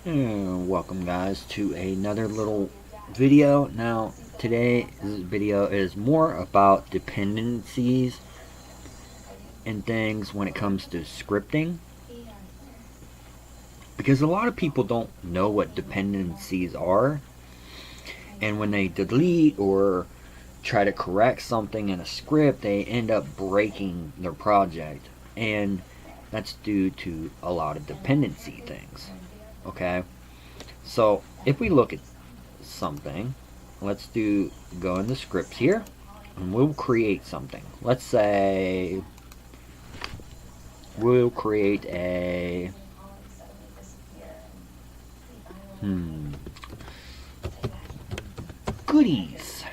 And welcome guys to another little video. Now today's video is more about dependencies and things when it comes to scripting, because a lot of people don't know what dependencies are, and when they delete or try to correct something in a script, they end up breaking their project, and that's due to a lot of dependency things. Okay, so if we look at something, let's go in the scripts here and we'll create something. Let's say we'll create a goodies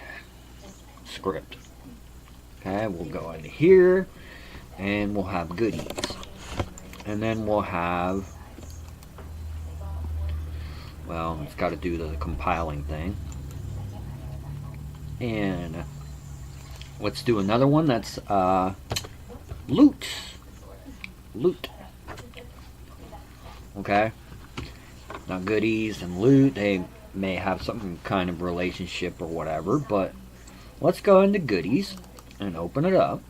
script. Okay, we'll go into here and we'll have goodies, and then we'll have, well, it's got to do the compiling thing. And let's do another one that's loot. Okay, now goodies and loot, they may have some kind of relationship or whatever, but let's go into goodies and open it up.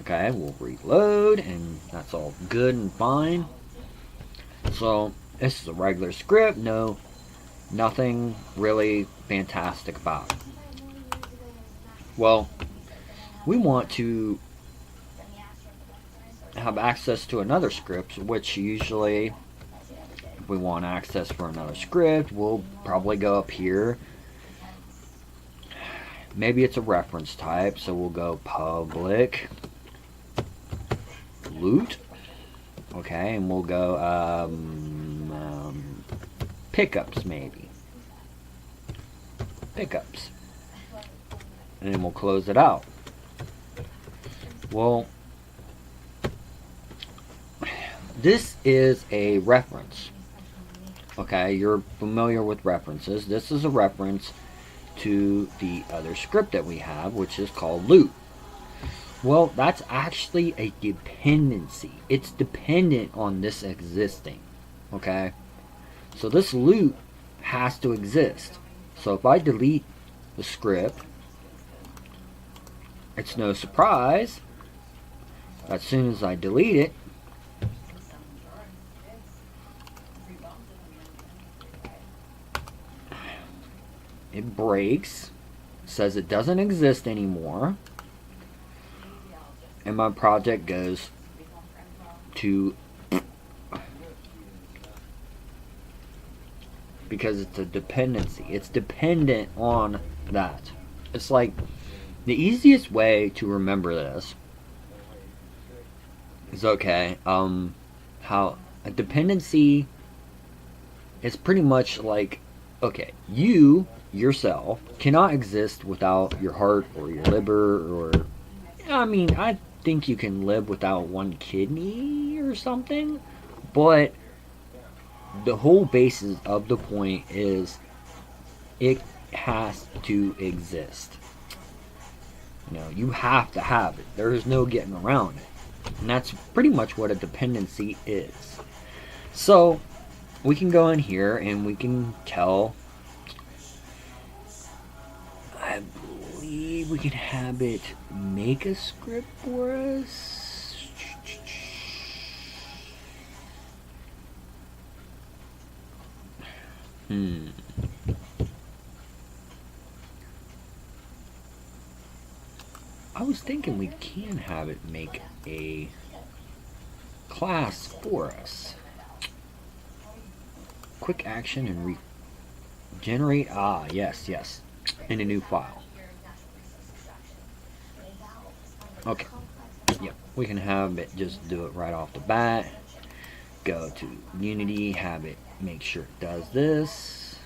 Okay, we'll reload and that's all good and fine. So this is a regular script, nothing really fantastic about it. Well, we want to have access to another script, which usually, if we want access for another script, we'll probably go up here. Maybe it's a reference type, so we'll go public loot. Okay, and we'll go pickups, maybe pickups, and then we'll close it out. Well, this is a reference. Okay, you're familiar with references. This is a reference to the other script that we have, which is called loot. Well, that's actually a dependency. It's dependent on this existing. Okay, so this loot has to exist. So if I delete the script, it's no surprise, as soon as I delete it, it breaks, says it doesn't exist anymore, and my project goes to, because it's a dependency. It's dependent on that. It's like the easiest way to remember this is, okay, how a dependency is pretty much like, okay, you yourself cannot exist without your heart or your liver, or, I mean, I think you can live without one kidney or something, but the whole basis of the point is it has to exist. You have to have it. There is no getting around it. And that's pretty much what a dependency is. So we can go in here and we can tell, I believe we can have it make a script for us. I was thinking we can have it make a class for us. Quick action and regenerate. Yes. In a new file. Okay. Yep. We can have it just do it right off the bat. Go to Unity, have it make sure it does this.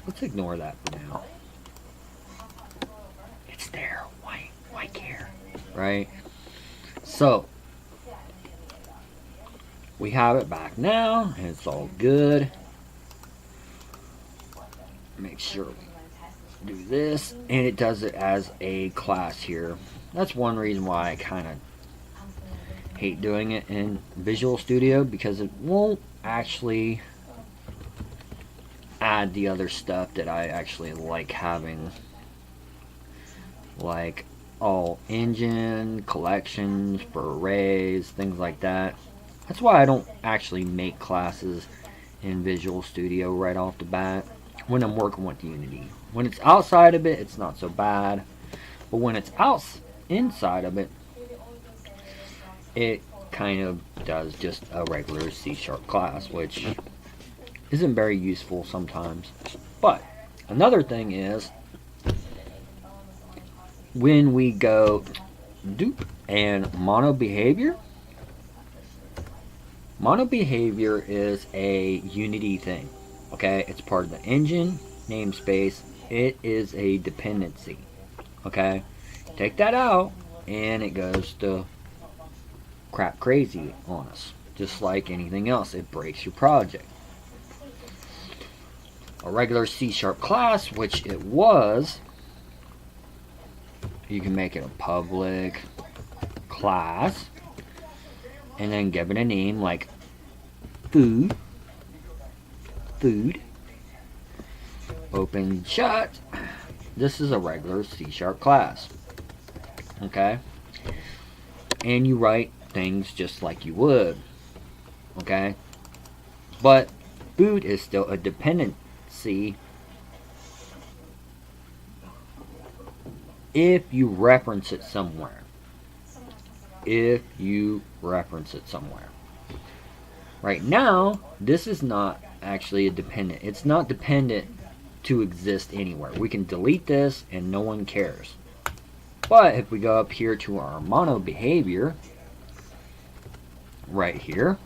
Let's ignore that for now. It's there. Why care? Right? So we have it back now, and it's all good. Make sure we do this, and it does it as a class here. That's one reason why I kind of hate doing it in Visual Studio, because it won't actually add the other stuff that I actually like having, like all engine collections for arrays, things like that. That's why I don't actually make classes in Visual Studio right off the bat when I'm working with Unity. When it's outside of it, it's not so bad, but when it's inside of it, it kind of does just a regular C# class, which isn't very useful sometimes. But another thing is, when we go dupe and mono behavior is a Unity thing. Okay, it's part of the engine namespace. It is a dependency. Okay, take that out and it goes to crap crazy on us. Just like anything else, it breaks your project. A regular C# class, which it was, you can make it a public class and then give it a name like food, open, shut. This is a regular C# class. Okay, and you write things just like you would. Okay, but food is still a dependency if you reference it somewhere. Right now, this is not actually a dependent. It's not dependent to exist anywhere. We can delete this and no one cares. But if we go up here to our mono behavior, right here,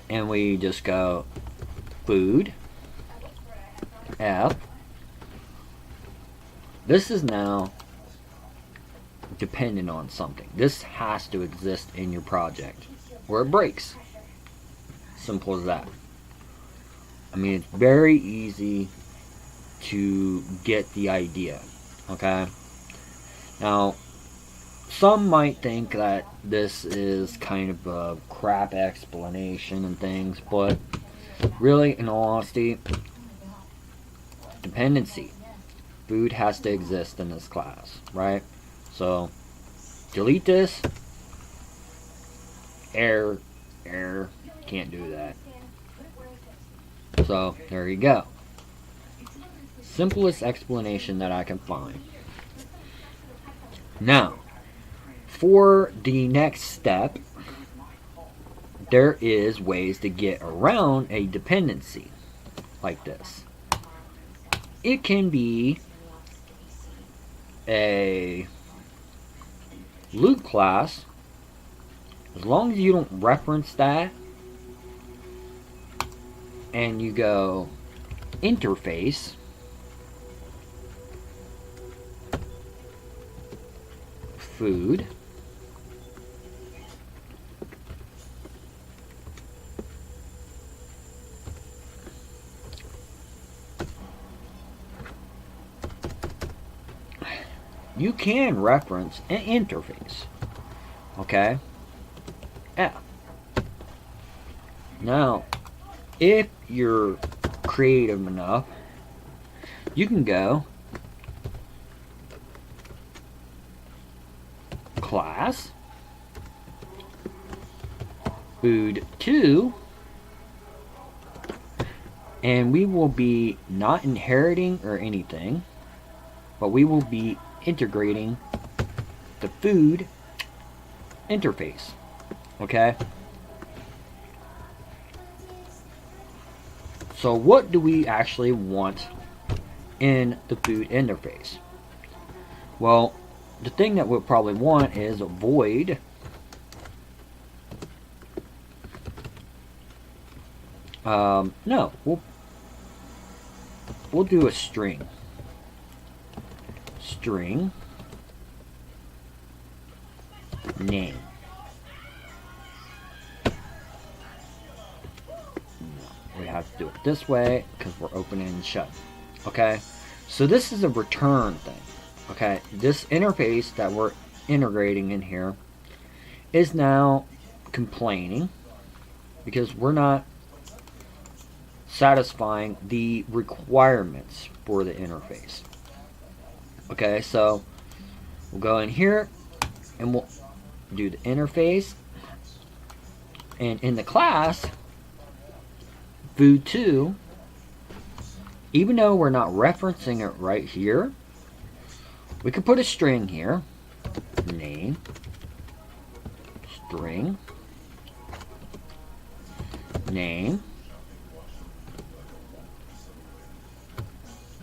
and we just go food F, this is now dependent on something. This has to exist in your project or it breaks. Simple as that. I mean, it's very easy to get the idea. Okay, now some might think that this is kind of a crap explanation and things, but really, in all honesty, dependency. Food has to exist in this class, right? So delete this. Error, can't do that. So there you go. Simplest explanation that I can find. Now, for the next step, there is ways to get around a dependency like this. It can be a loop class, as long as you don't reference that and you go interface, food, you can reference an interface. Okay? F. Now, if you're creative enough, you can go class food 2, and we will be not inheriting or anything, but we will be integrating the food interface. Okay, so what do we actually want in the food interface? Well, the thing that we'll probably want is a void no, we'll do a string name. We have to do it this way because we're opening and shut. Okay, so this is a return thing. Okay, this interface that we're integrating in here is now complaining because we're not satisfying the requirements for the interface. Okay, so we'll go in here and we'll do the interface, and in the class food2, even though we're not referencing it right here, we could put a string here, name, string, name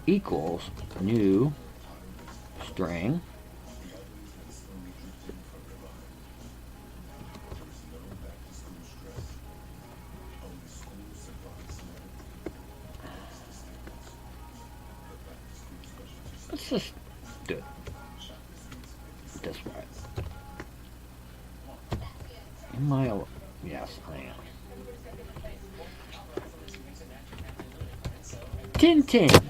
equals new string let's just do it this way. Am I? Yes, I am. Tintin.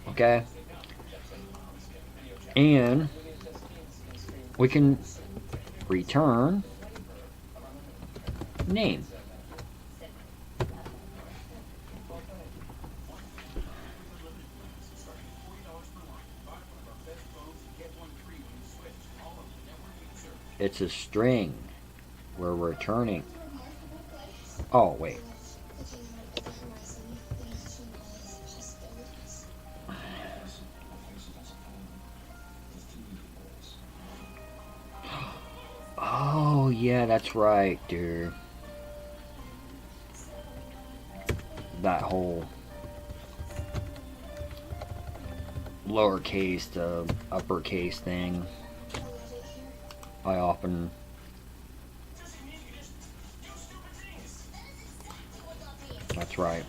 Okay. And we can return name. It's a string. We're returning. Oh, wait. Oh, yeah, that's right, dude. That whole lowercase to uppercase thing. I often That's right.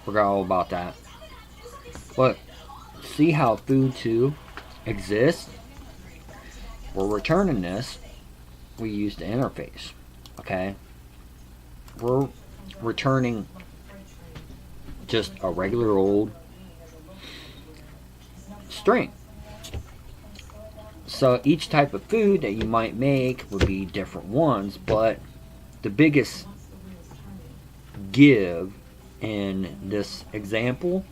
Forgot all about that. But see how food2 exists? We're returning this. We use the interface. Okay? We're returning just a regular old string. So each type of food that you might make would be different ones, but the biggest give in this example,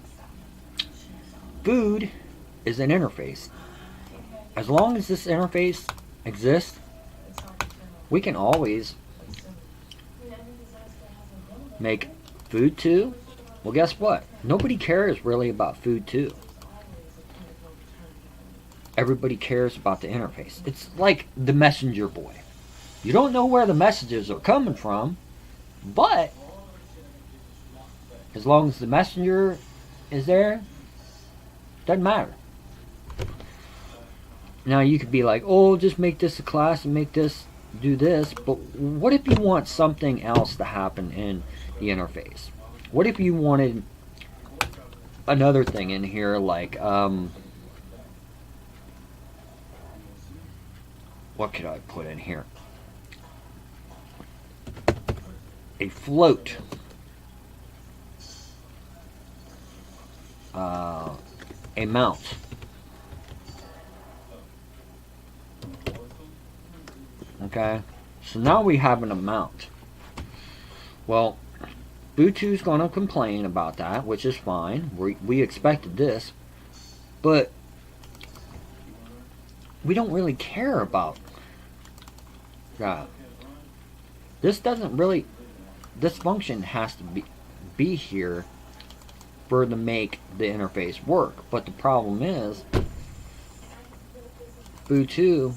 food is an interface. As long as this interface exists, we can always make food2. Well, guess what? Nobody cares really about food2. Everybody cares about the interface. It's like the messenger boy. You don't know where the messages are coming from, but as long as the messenger is there, doesn't matter. Now you could be like, oh, just make this a class and make this do this, but what if you want something else to happen in the interface? What if you wanted another thing in here, like what could I put in here? A float. A mount. Okay, so now we have an amount. Well, food2 is going to complain about that, which is fine. We expected this, but we don't really care about that. This doesn't really. This function has to be here for to make the interface work. But the problem is, food2,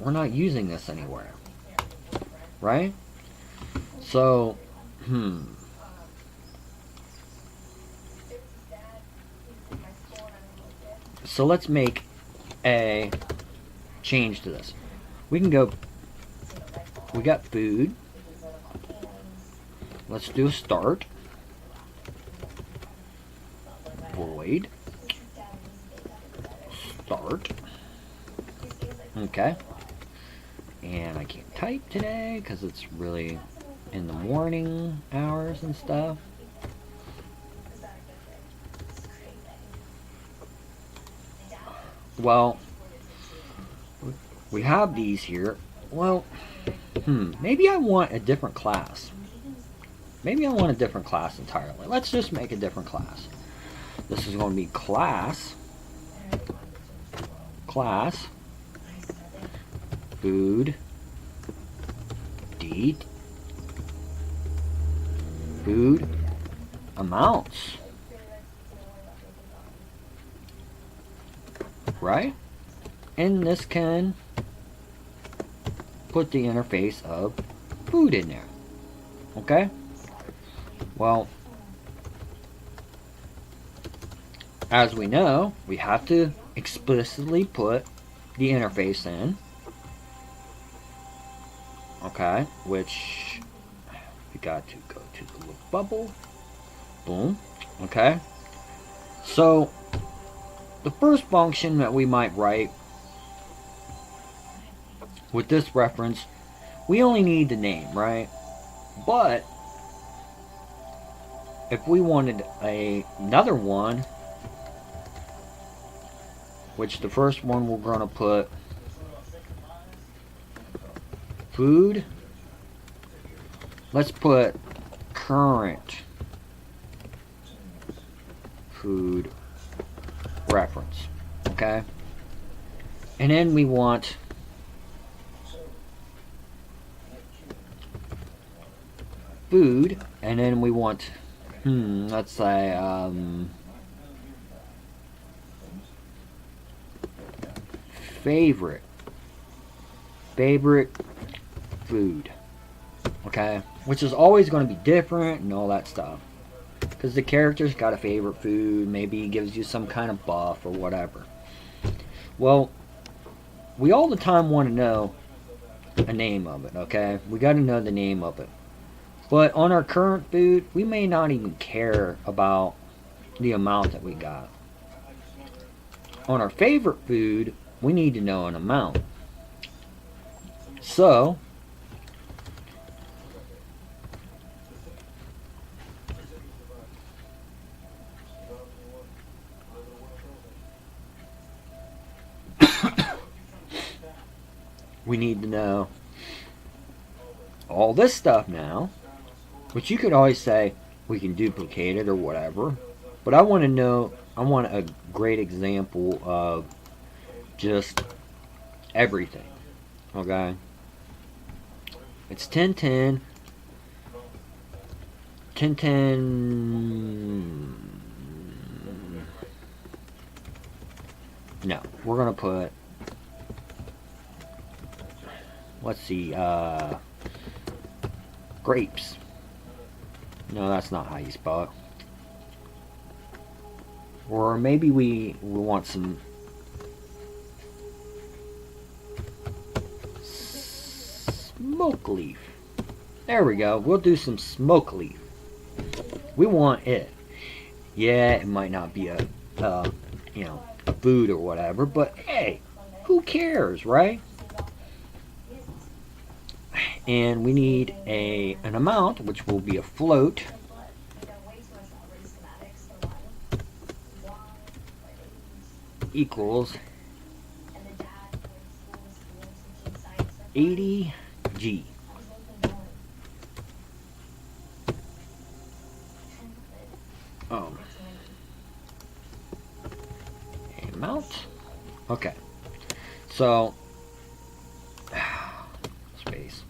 we're not using this anywhere, right? So, so let's make a change to this. We can go. We got food. Let's do a start. Void. Start. Okay. And I can't type today because it's really in the morning hours and stuff. Well, we have these here. Well, maybe I want a different class. Maybe I want a different class entirely. Let's just make a different class. This is going to be class, food, deed, food, amounts. Right? And this can put the interface of food in there. Okay? Well, as we know, we have to explicitly put the interface in. Okay? Which we got to go to the little bubble. Boom. Okay? So, the first function that we might write with this reference, we only need the name, right? But if we wanted another one, which the first one we're going to put food, let's put current food reference. Okay? And then we want food, and then we want let's say favorite food. Okay? Which is always going to be different and all that stuff. Because the character's got a favorite food, maybe he gives you some kind of buff or whatever. Well, we all the time want to know a name of it, okay? We got to know the name of it. But on our current food, we may not even care about the amount that we got. On our favorite food, we need to know an amount. So, we need to know all this stuff now, which you could always say we can duplicate it or whatever, but I want to know, I want a great example of just everything. Okay, it's 1010 no, we're gonna put, let's see, grapes. No, that's not how you spell it. Or maybe we want some smoke leaf. There we go. We'll do some smoke leaf. We want it. Yeah, it might not be a food or whatever, but hey, who cares, right? And we need an amount, which will be a float. Equals 80G. Amount. Okay. So space.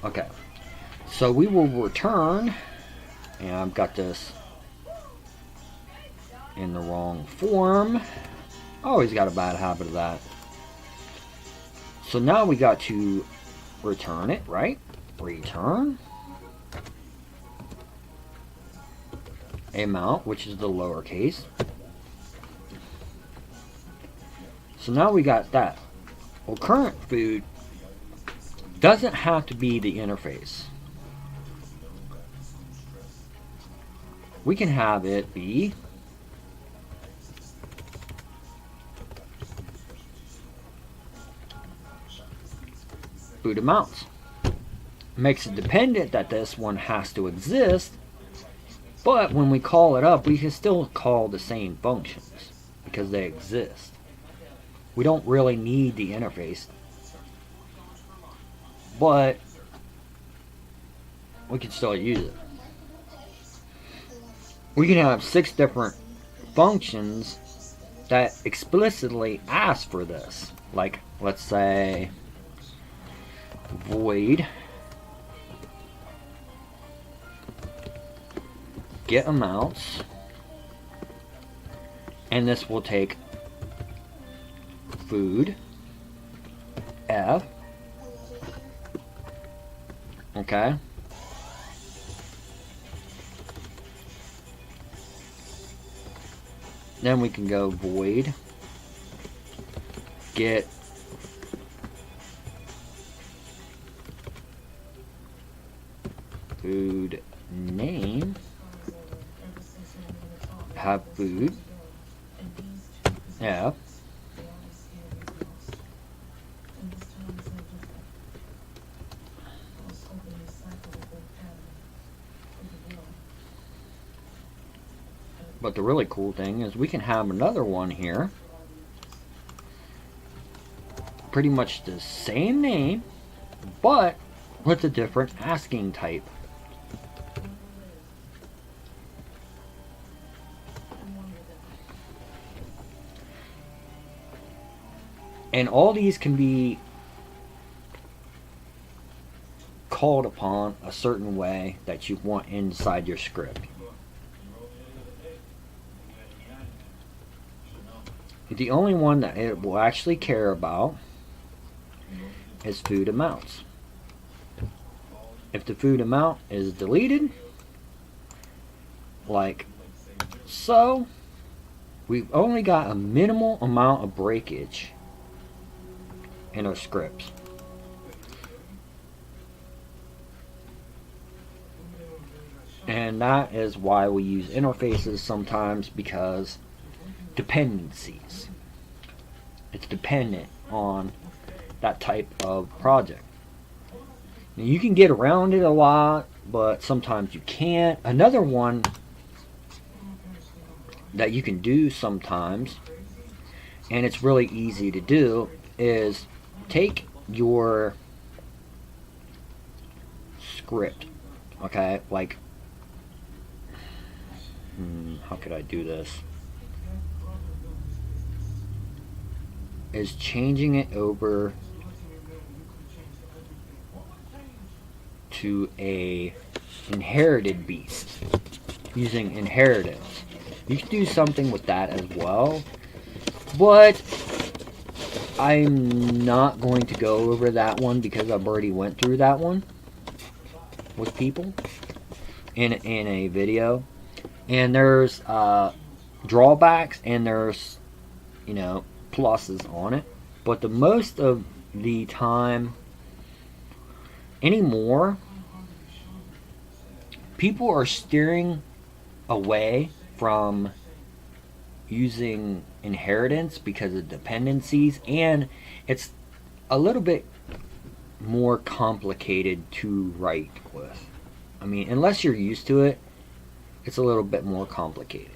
Okay. So we will return, and I've got this in the wrong form. Always got a bad habit of that. So now we got to return it, right? Return amount, which is the lowercase. So now we got that. Well, current food doesn't have to be the interface. We can have it be food amounts. Makes it dependent that this one has to exist, but when we call it up, we can still call the same functions because they exist. We don't really need the interface, but we can still use it. We can have 6 different functions that explicitly ask for this. Like, let's say void get amounts, and this will take food F. Okay. Then we can go void get food name, have food F. But the really cool thing is we can have another one here, pretty much the same name, but with a different asking type. And all these can be called upon a certain way that you want inside your script. The only one that it will actually care about is food amounts. If the food amount is deleted, like so, we've only got a minimal amount of breakage in our scripts. And that is why we use interfaces sometimes, because dependencies. It's dependent on that type of project. Now, you can get around it a lot, but sometimes you can't. Another one that you can do sometimes, and it's really easy to do, is take your script, okay, like, how could I do this? Is changing it over to a inherited beast using inheritance. You can do something with that as well, but I'm not going to go over that one because I've already went through that one with people in a video, and there's drawbacks and there's, you know, pluses on it, but the most of the time anymore, people are steering away from using inheritance because of dependencies, and it's a little bit more complicated to write with. I mean, unless you're used to it, it's a little bit more complicated.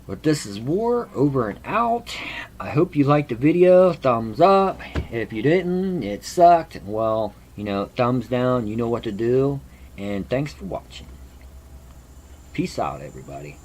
But this is War, over and out. I hope you liked the video. Thumbs up. If you didn't, it sucked. Well, you know, thumbs down, you know what to do. And thanks for watching. Peace out, everybody.